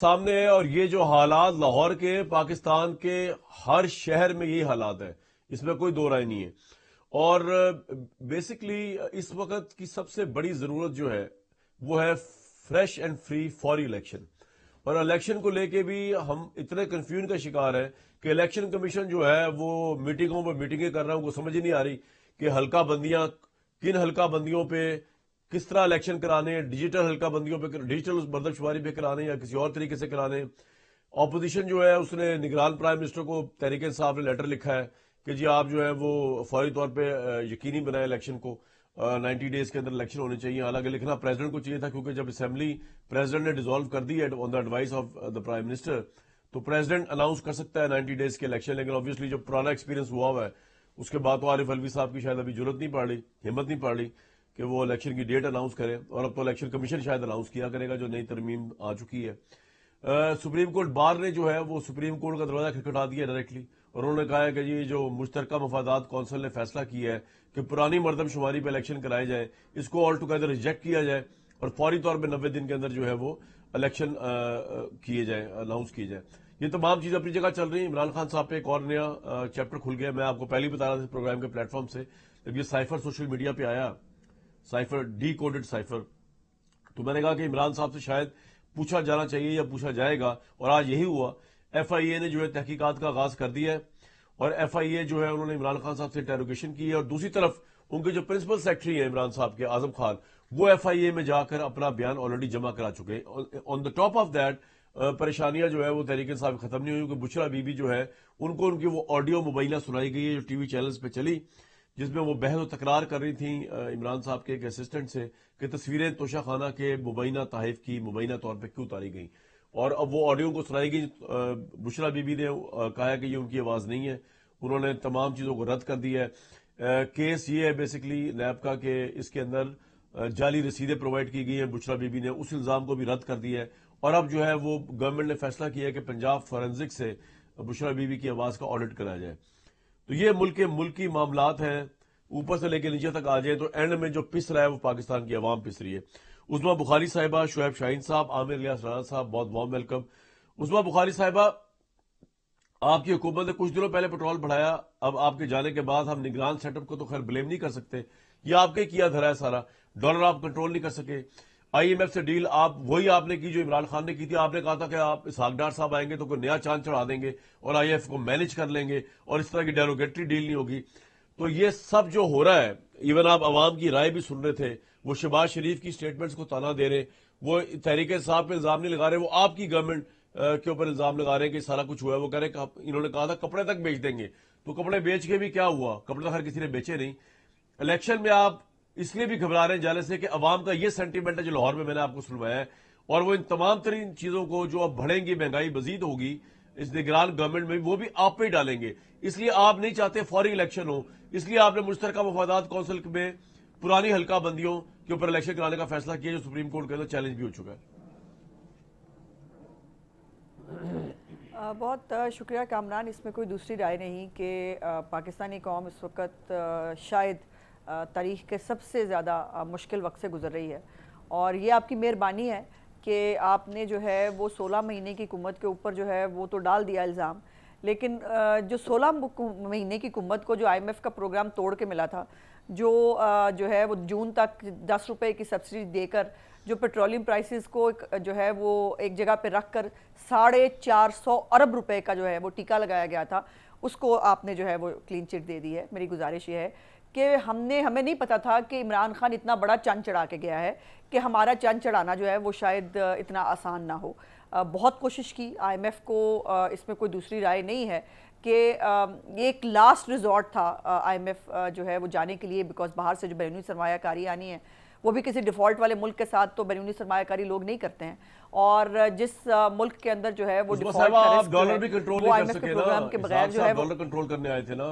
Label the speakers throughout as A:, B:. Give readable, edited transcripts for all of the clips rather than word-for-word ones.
A: سامنے ہے، اور یہ جو حالات لاہور کے، پاکستان کے ہر شہر میں یہی حالات ہے، اس میں کوئی دو رائے نہیں ہے۔ اور بیسکلی اس وقت کی سب سے بڑی ضرورت جو ہے وہ ہے فریش اینڈ فری فوری الیکشن۔ اور الیکشن کو لے کے بھی ہم اتنے کنفیوژن کا شکار ہیں کہ الیکشن کمیشن جو ہے وہ میٹنگوں پر میٹنگیں کر رہا ہے، ان کو سمجھ ہی نہیں آ رہی کہ حلقہ بندیاں کن حلقہ بندیوں پہ کس طرح الیکشن کرانے ہیں، ڈیجیٹل حلقہ بندیوں پہ، ڈیجیٹل مردم شماری پہ کرانے یا کسی اور طریقے سے کرانے۔ اپوزیشن جو ہے اس نے نگران پرائم منسٹر کو تحریک انصاف نے لیٹر لکھا ہے کہ جی آپ جو ہے وہ فوری طور پہ یقینی بنائیں الیکشن کو، 90 ڈیز کے اندر الیکشن ہونے چاہیے۔ حالانکہ لکھنا پریزیڈنٹ کو چاہیے تھا، کیونکہ جب اسمبلی پریزیڈنٹ نے ڈیزالو کر دی ہے on the advice of the prime minister, تو پریزیڈنٹ اناؤنس کر سکتا ہے 90 ڈیز کے الیکشن۔ لیکن obviously جو پرانا ایکسپیرینس ہوا ہے اس کے بعد تو عارف الوی صاحب کی شاید ابھی ضرورت نہیں پڑ رہی، ہمت نہیں پڑ رہی کہ وہ الیکشن کی ڈیٹ اناؤنس کرے، اور اب تو الیکشن کمیشن شاید اناؤنس کیا کرے گا جو نئی ترمیم آ چکی ہے۔ سپریم کورٹ بار نے جو ہے وہ سپریم کورٹ کا دروازہ کھٹکھٹا دیا ڈائریکٹلی، اور انہوں نے کہا ہے کہ یہ جو مشترکہ مفادات کونسل نے فیصلہ کیا ہے کہ پرانی مردم شماری پہ الیکشن کرائے جائے، اس کو آل ٹوگیدر ریجیکٹ کیا جائے اور فوری طور پہ 90 دن کے اندر جو ہے وہ الیکشن کیے جائیں، اناؤنس کیے جائیں۔ یہ تمام چیزیں اپنی جگہ چل رہی ہیں۔ عمران خان صاحب پہ ایک اور نیا چیپٹر کھل گیا۔ میں آپ کو پہلے ہی بتا رہا تھا اس پروگرام کے پلیٹ فارم سے، جب یہ سائفر سوشل میڈیا پہ آیا، سائفر ڈی کوڈڈ سائفر، تو میں نے کہا کہ عمران صاحب سے شاید پوچھا جانا چاہیے یا پوچھا جائے گا، اور آج یہی ہوا۔ ایف آئی اے نے جو ہے تحقیقات کا آغاز کر دیا ہے، اور ایف آئی اے جو ہے انہوں نے عمران خان صاحب سے انٹروگیشن کی ہے، اور دوسری طرف ان کے جو پرنسپل سیکرٹری ہیں عمران صاحب کے، اعظم خان، وہ ایف آئی اے میں جا کر اپنا بیان آلریڈی جمع کرا چکے ہیں۔ آن دا ٹاپ آف دیٹ پریشانیاں جو ہے وہ تحریک انصاف ختم نہیں ہوئی، کیونکہ بشرا بی بی جو ہے ان کو ان کی وہ آڈیو مبینہ سنائی گئی ہے جو ٹی وی چینلز پہ چلی، جس میں وہ بحث و تکرار کر رہی تھیں عمران صاحب کے ایک اسسٹنٹ سے کہ تصویریں توشہ خانہ کے مبینہ تحائف کی مبینہ طور پہ کیوں اتاری گئیں، اور اب وہ آڈیو کو سنائی گئی۔ بشرا بی بی نے کہا ہے کہ یہ ان کی آواز نہیں ہے، انہوں نے تمام چیزوں کو رد کر دیا ہے۔ کیس یہ ہے بیسکلی نیب کا کہ اس کے اندر جعلی رسیدیں پرووائڈ کی گئی ہیں، بشرا بی بی نے اس الزام کو بھی رد کر دیا ہے، اور اب جو ہے وہ گورنمنٹ نے فیصلہ کیا ہے کہ پنجاب فورینزک سے بشرا بی بی کی آواز کا آڈٹ کرایا جائے۔ تو یہ ملکی معاملات ہیں، اوپر سے لے کے نیچے تک آ جائیں تو اینڈ میں جو پس رہا ہے وہ پاکستان کی عوام پس رہی ہے۔ عظمیٰ بخاری صاحبہ، شعیب شاہین صاحب، عامر الیاس رانا صاحب، بہت وارم ویلکم۔ عظمیٰ بخاری صاحبہ، آپ کی حکومت نے کچھ دنوں پہلے پیٹرول بڑھایا، اب آپ کے جانے کے بعد ہم نگران سیٹ اپ کو تو خیر بلیم نہیں کر سکتے، یہ آپ کے کیا دھرا ہے سارا، ڈالر آپ کنٹرول نہیں کر سکے۔ آئی ایم ایف سے ڈیل وہی آپ نے کی جو عمران خان نے کی تھی، آپ نے کہا تھا کہ آپ اسحاق ڈار صاحب آئیں گے تو کوئی نیا چاند چڑھا دیں گے اور آئی ایف کو مینج کر لیں گے، اور اس طرح کی ڈیروگیٹری ڈیل نہیں ہوگی۔ تو یہ سب جو ہو رہا ہے، ایون آپ عوام کی رائے بھی سن رہے تھے، وہ شہباز شریف کی سٹیٹمنٹس کو تانا دے رہے، وہ تحریک انصاف پہ الزام نہیں لگا رہے، وہ آپ کی گورنمنٹ کے اوپر الزام لگا رہے ہیں کہ سارا کچھ ہوا ہے۔ وہ کہہ رہے کہ انہوں نے کہا تھا کپڑے تک بیچ دیں گے، تو کپڑے بیچ کے بھی کیا ہوا؟ کپڑے تو ہر کسی نے بیچے نہیں۔ الیکشن میں آپ اس لیے بھی گھبرا رہے ہیں جانے سے کہ عوام کا یہ سینٹیمنٹ ہے جو لاہور میں نے آپ کو سنوایا ہے، اور وہ ان تمام ترین چیزوں کو جو اب بڑھیں گی، مہنگائی مزید ہوگی اس نگران گورنمنٹ میں، وہ بھی آپ پہ ہی ڈالیں گے۔ اس لیے آپ نہیں چاہتے فوری الیکشن ہو، اس لیے آپ نے مشترکہ مفادات کونسل میں پرانی حلقہ بندیوں کے اوپر الیکشن کرانے کا فیصلہ کیا، جو سپریم کورٹ کے اندر چیلنج بھی ہو چکا ہے۔
B: بہت شکریہ کامران۔ اس میں کوئی دوسری رائے نہیں کہ پاکستانی قوم اس وقت شاید تاریخ کے سب سے زیادہ مشکل وقت سے گزر رہی ہے، اور یہ آپ کی مہربانی ہے کہ آپ نے جو ہے وہ 16 مہینے کی حکومت کے اوپر جو ہے وہ تو ڈال دیا الزام، لیکن جو 16 مہینے کی حکومت کو جو آئی ایم ایف کا پروگرام توڑ کے ملا تھا، جو ہے وہ جون تک 10 روپے کی سبسڈی دے کر جو پیٹرولیم پرائسز کو جو ہے وہ ایک جگہ پہ رکھ کر 450 ارب روپے کا جو ہے وہ ٹیکہ لگایا گیا تھا، اس کو آپ نے جو ہے وہ کلین چٹ دے دی ہے۔ میری گزارش یہ ہے کہ ہمیں نہیں پتا تھا کہ عمران خان اتنا بڑا چند چڑھا کے گیا ہے کہ ہمارا چند چڑھانا جو ہے وہ شاید اتنا آسان نہ ہو۔ بہت کوشش کی آئی ایم ایف کو، اس میں کوئی دوسری رائے نہیں ہے کہ ایک لاسٹ ریزورٹ تھا آئی ایم ایف جو ہے وہ جانے کے لیے، بیکاز باہر سے جو بیرونی سرمایہ کاری آنی ہے وہ بھی کسی ڈیفالٹ والے ملک کے ساتھ تو بیرونی سرمایہ کاری لوگ نہیں کرتے ہیں، اور جس ملک کے اندر جو ہے وہ ڈیفالٹ کا رسک جو ہے وہ آئی ایم ایف کے پروگرام کے بغیر جو ہے وہ
A: ڈالر کنٹرول کرنے آئے تھے نا۔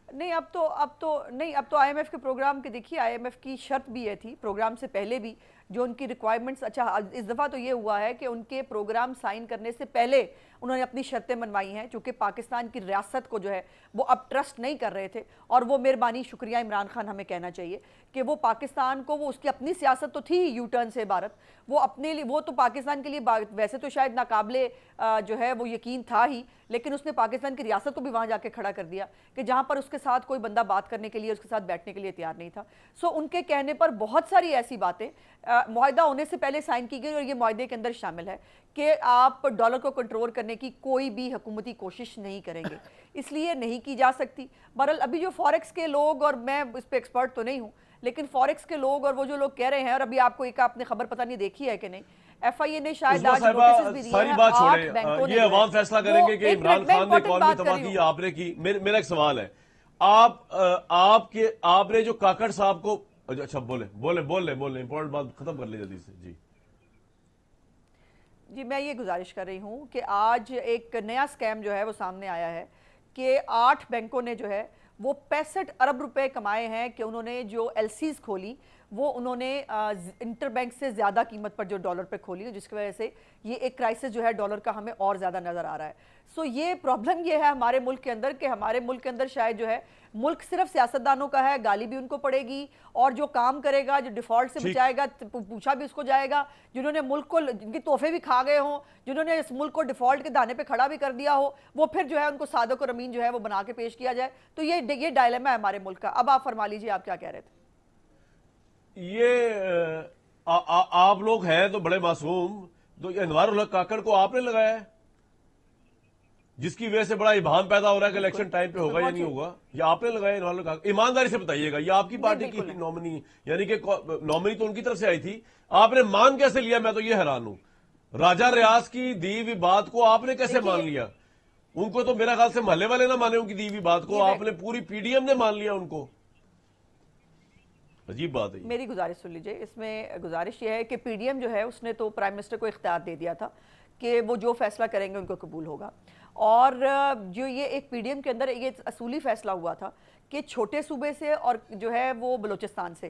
B: نہیں، اب تو آئی ایم ایف کے پروگرام کے دیکھیے، آئی ایم ایف کی شرط بھی یہ تھی پروگرام سے پہلے بھی جو ان کی ریکوائرمنٹس. اچھا اس دفعہ تو یہ ہوا ہے کہ ان کے پروگرام سائن کرنے سے پہلے انہوں نے اپنی شرطیں منوائی ہیں, چونکہ پاکستان کی ریاست کو جو ہے وہ اب ٹرسٹ نہیں کر رہے تھے, اور وہ مہربانی شکریہ عمران خان ہمیں کہنا چاہیے کہ وہ پاکستان کو, وہ اس کی اپنی سیاست تو تھی یو ٹرن سے عبارت, وہ اپنے لیے, وہ تو پاکستان کے لیے ویسے تو شاید ناقابل جو ہے وہ یقین تھا ہی, لیکن اس نے پاکستان کی ریاست کو بھی وہاں جا کے کھڑا کر دیا کہ جہاں پر اس کے ساتھ کوئی بندہ بات کرنے کے لیے, اس کے ساتھ بیٹھنے کے لیے تیار نہیں تھا. سو ان کے کہنے پر بہت ساری ایسی باتیں معاہدہ ہونے سے پہلے سائن کی گئی, اور یہ معاہدے کے اندر شامل ہے کہ آپ ڈالر کو کنٹرول کرنے کی کوئی بھی حکومتی کوشش نہیں کریں گے, اس لیے نہیں کی جا سکتی. بہرحال ابھی جو فوریکس کے لوگ, اور میں اس پہ ایکسپرٹ تو نہیں ہوں, لیکن فوریکس کے لوگ اور وہ جو لوگ کہہ رہے ہیں, اور ابھی آپ کو ایک آپ نے خبر پتہ نہیں دیکھی ہے کہ نہیں, ایف آئی اے نے شاید آج نوٹسز بھی دیے
A: ساری
B: ہیں
A: بات
B: 8 بینکوں نے,
A: یہ عوام فیصلہ کریں گے کہ عمران خان نے اکانومی تباہ کی, آپ نے کی. میرا ایک سوال ہے, آپ نے جو کاکڑ صاحب کو, اچھا بولیں امپورٹنٹ بات ختم کر لیں جلدی سے.
B: جی میں یہ گزارش کر رہی ہوں کہ آج ایک نیا سکیم جو ہے وہ سامنے آیا ہے کہ 8 بینکوں نے جو ہے وہ 65 ارب روپے کمائے ہیں کہ انہوں نے جو ایل سیز کھولی وہ انہوں نے انٹر بینک سے زیادہ قیمت پر جو ڈالر پہ کھولی, جس کی وجہ سے یہ ایک کرائسس جو ہے ڈالر کا ہمیں اور زیادہ نظر آ رہا ہے. سو یہ پرابلم یہ ہے ہمارے ملک کے اندر کہ ہمارے ملک کے اندر شاید جو ہے ملک صرف سیاستدانوں کا ہے, گالی بھی ان کو پڑے گی, اور جو کام کرے گا, جو ڈیفالٹ سے بچائے گا, پوچھا بھی اس کو جائے گا, جنہوں نے ملک کو, جن کی تحفے بھی کھا گئے ہوں, جنہوں نے اس ملک کو ڈیفالٹ کے دانے پہ کھڑا بھی کر دیا ہو, وہ پھر جو ہے ان کو صادق اور امین جو ہے وہ بنا کے پیش کیا جائے. تو یہ ڈائلیما ہے ہمارے ملک کا. اب آپ فرما لیجئے آپ کیا کہہ رہے تھے.
A: یہ آپ لوگ ہیں تو بڑے معصوم, تو یہ انوار الحق کاکڑ کو آپ نے لگایا ہے, جس کی وجہ سے بڑا ابہام پیدا ہو رہا ہے کہ الیکشن ٹائم پہ ہوگا یا نہیں ہوگا, یہ آپ نے لگایا انوار الحق. ایمانداری سے بتائیے گا, یہ آپ کی پارٹی کی نومنی, یعنی کہ نومنی تو ان کی طرف سے آئی تھی, آپ نے مان کیسے لیا؟ میں تو یہ حیران ہوں. راجہ ریاض کی دی ہوئی بات کو آپ نے کیسے مان لیا؟ ان کو تو میرا خیال سے محلے والے نہ مانے ان کی دی ہوئی بات کو, آپ نے پوری پی ڈی ایم نے مان لیا ان کو. عجیب بات ہے.
B: میری گزارش سن لیجئے, اس میں گزارش یہ ہے کہ پی ڈی ایم جو ہے اس نے تو پرائم منسٹر کو اختیار دے دیا تھا کہ وہ جو فیصلہ کریں گے ان کو قبول ہوگا, اور جو یہ ایک پی ڈی ایم کے اندر یہ اصولی فیصلہ ہوا تھا کہ چھوٹے صوبے سے اور جو ہے وہ بلوچستان سے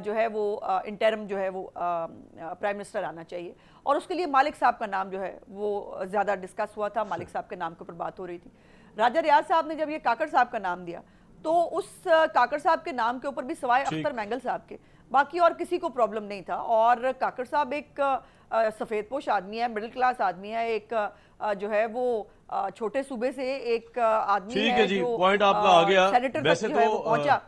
B: جو ہے وہ انٹرم جو ہے وہ پرائم منسٹر آنا چاہیے, اور اس کے لیے مالک صاحب کا نام جو ہے وہ زیادہ ڈسکس ہوا تھا, مالک صاحب کے نام کے اوپر بات ہو رہی تھی. راجہ ریاض صاحب نے جب یہ کاکڑ صاحب کا نام دیا تو اس کاکڑ صاحب کے نام کے اوپر بھی سوائے اختر مینگل صاحب کے باقی اور کسی کو پرابلم نہیں تھا, اور کاکڑ صاحب ایک سفید پوش آدمی ہے, مڈل کلاس آدمی ہے, ایک جو ہے وہ چھوٹے صوبے سے ایک آدمی ہے جو سینیٹر تک جو ہے وہ پہنچا.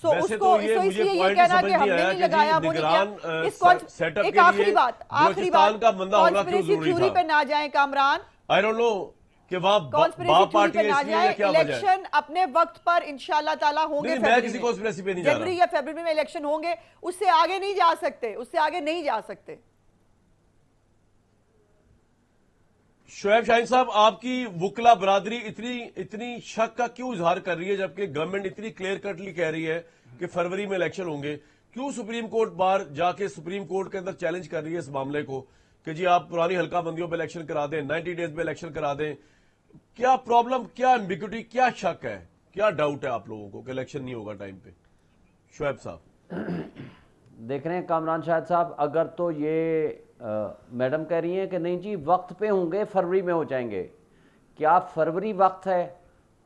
B: سو اس کو اس لیے یہ کہنا کہ ہم نے نہیں لگایا وہ نہیں کیا. اس ایک آخری بات کانسپریسی تھیوری پہ نہ جائیں کامران,
A: I don't know کہ وہاں باپ پارٹی ہے, اس لیے کیا وجہ ہے؟
B: الیکشن اپنے وقت پر انشاءاللہ تعالیٰ ہوں گے,
A: میں کسی کانسپریسی پہ نہیں جا رہا,
B: جنوری یا فیبروری میں الیکشن ہوں گے, اس سے آگے نہیں جا سکتے, اس سے آگے نہیں جا سکتے.
A: شعیب شاہین صاحب, آپ کی وکلا برادری اتنی شک کا کیوں اظہار کر رہی ہے جبکہ گورنمنٹ اتنی کلیئر کٹلی کہہ رہی ہے کہ فروری میں الیکشن ہوں گے؟ کیوں سپریم کورٹ بار جا کے سپریم کورٹ کے اندر چیلنج کر رہی ہے اس معاملے کو کہ جی آپ پرانی حلقہ بندیوں پہ الیکشن کرا دیں, 90 ڈیز میں الیکشن کرا دیں؟ کیا پرابلم, کیا ایمبیگوٹی, کیا شک ہے, کیا ڈاؤٹ ہے آپ لوگوں کو کہ الیکشن نہیں ہوگا ٹائم پہ؟ شعیب صاحب
C: دیکھ رہے ہیں کامران شاہد صاحب, اگر تو یہ میڈم کہہ رہی ہیں کہ نہیں جی وقت پہ ہوں گے, فروری میں ہو جائیں گے, کیا فروری وقت ہے؟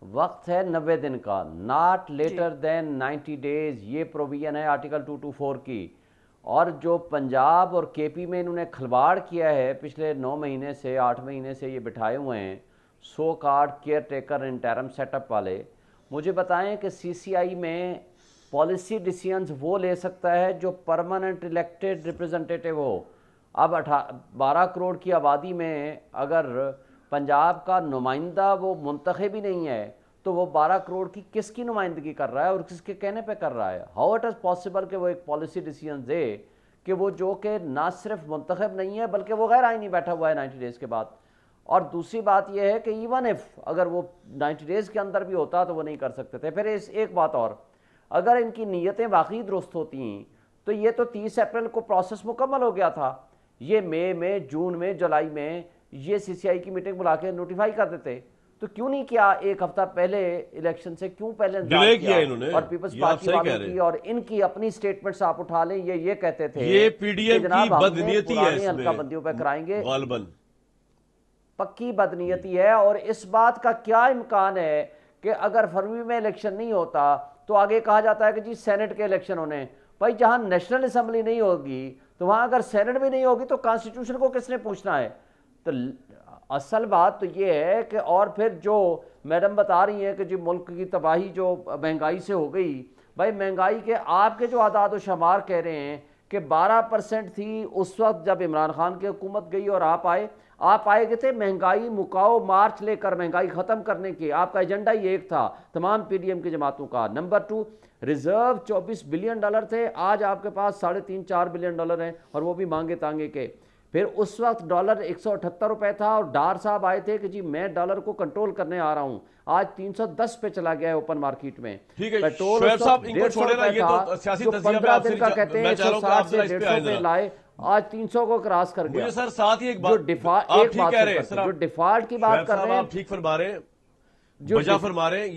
C: وقت ہے 90 دن کا, ناٹ لیٹر دین 90 ڈیز, یہ پروویژن ہے آرٹیکل 224 کی. اور جو پنجاب اور کے پی میں انہوں نے کھلواڑ کیا ہے پچھلے 9 مہینے سے 8 مہینے سے یہ بٹھائے ہوئے ہیں so called caretaker interim set up والے, مجھے بتائیں کہ سی سی آئی میں پالیسی ڈیسیژنز وہ لے سکتا ہے جو پرماننٹ الیکٹڈ ریپرزنٹیٹیو ہو. اب 12 کروڑ کی آبادی میں اگر پنجاب کا نمائندہ وہ منتخب ہی نہیں ہے تو وہ 12 کروڑ کی کس کی نمائندگی کر رہا ہے اور کس کے کہنے پہ کر رہا ہے؟ ہاؤ اٹ از پاسبل کہ وہ ایک پالیسی ڈیسیژن دے کہ وہ جو کہ نہ صرف منتخب نہیں ہے بلکہ وہ غیر آئینی بیٹھا ہوا ہے 90 ڈیز کے بعد. اور دوسری بات یہ ہے کہ ایون ایف اگر وہ 90 ڈیز کے اندر بھی ہوتا تو وہ نہیں کر سکتے تھے. پھر ایک بات اور, اگر ان کی نیتیں واقعی درست ہوتی ہیں تو یہ تو 30 اپریل کو پروسیس مکمل ہو گیا تھا, یہ مئی میں, جون میں, جولائی میں یہ سی سی آئی کی میٹنگ بلا کے نوٹیفائی کر دیتے. تو کیوں نہیں کیا ایک ہفتہ پہلے الیکشن سے، کیوں پہلے
A: ڈیلے کیا انہوں نے؟
C: اور پیپلز
A: یہ آپ
C: پارٹی
A: صحیح کہہ
C: والوں
A: رہے
C: کی
A: ہیں۔
C: اور ان کی اپنی سٹیٹمنٹس آپ اٹھا لیں، یہ کہتے تھے
A: یہ پی ڈی
C: کہ
A: ایم کی
C: جناب ہم نے
A: بدنیتی ہے
C: پرانی
A: اس
C: حلقہ
A: میں
C: بندیوں پہ کرائیں گے،
A: غالباً
C: پکی بدنیتی ہے۔ اور اس بات کا کیا امکان ہے کہ اگر فروری میں الیکشن نہیں ہوتا تو آگے کہا جاتا ہے کہ جی سینٹ کے الیکشن ہونے، بھائی جہاں نیشنل اسمبلی نہیں ہوگی تو وہاں اگر سینٹ بھی نہیں ہوگی تو کانسٹیٹیوشن کو کس نے پوچھنا ہے؟ تو اصل بات تو یہ ہے کہ اور پھر جو میڈم بتا رہی ہیں کہ جی ملک کی تباہی جو مہنگائی سے ہو گئی، بھائی مہنگائی کے آپ کے جو اعداد و شمار کہہ رہے ہیں کہ 12% تھی اس وقت جب عمران خان کی حکومت گئی اور آپ آئے گئے تھے مہنگائی مکاؤ مارچ لے کر مہنگائی ختم کرنے کی، آپ کا ایجنڈا یہ ایک تھا تمام پی ڈی ایم کی جماعتوں کا۔ نمبر 2، ریزرو $24 بلین تھے، آج آپ کے پاس $3.5-4 بلین ہیں، اور وہ بھی مانگے تانگے کے۔ پھر اس وقت ڈالر 178 روپے تھا اور ڈار صاحب آئے تھے کہ جی میں ڈالر کو کنٹرول کرنے آ رہا ہوں، آج 310 پہ چلا گیا ہے اوپن مارکیٹ میں۔
A: ٹھیک ہے
C: پیٹرول
A: شعیب
C: اس
A: صاحب
C: وقت
A: ان کو
C: 150
A: چھوڑے نا،
C: روپے
A: یہ
C: تھا
A: تو سیاسی
C: جو
A: تجزیہ میں
C: 15
A: آپ
C: دن کا کہتے ہیں
A: میں چاہ رہا ہوں کہ آپ
C: 160
A: ذرا
C: سے
A: اس پہ آئیں
C: 150 پہ
A: ذرا۔
C: لائے، آج 300 کو کراس کر گیا۔
A: مجھے سر ساتھ ہی ایک
C: جو
A: بات،
C: ڈیفالٹ
A: آپ
C: ایک
A: ٹھیک
C: بات
A: کہہ رہے ہیں
C: سر
A: سر،
C: جو ڈیفالٹ کی بات
A: شعیب
C: کر
A: صاحب
C: رہے ہیں،
A: آپ ٹھیک فرما رہے ہیں،
C: جو
A: بجا فرما رہے ہیں۔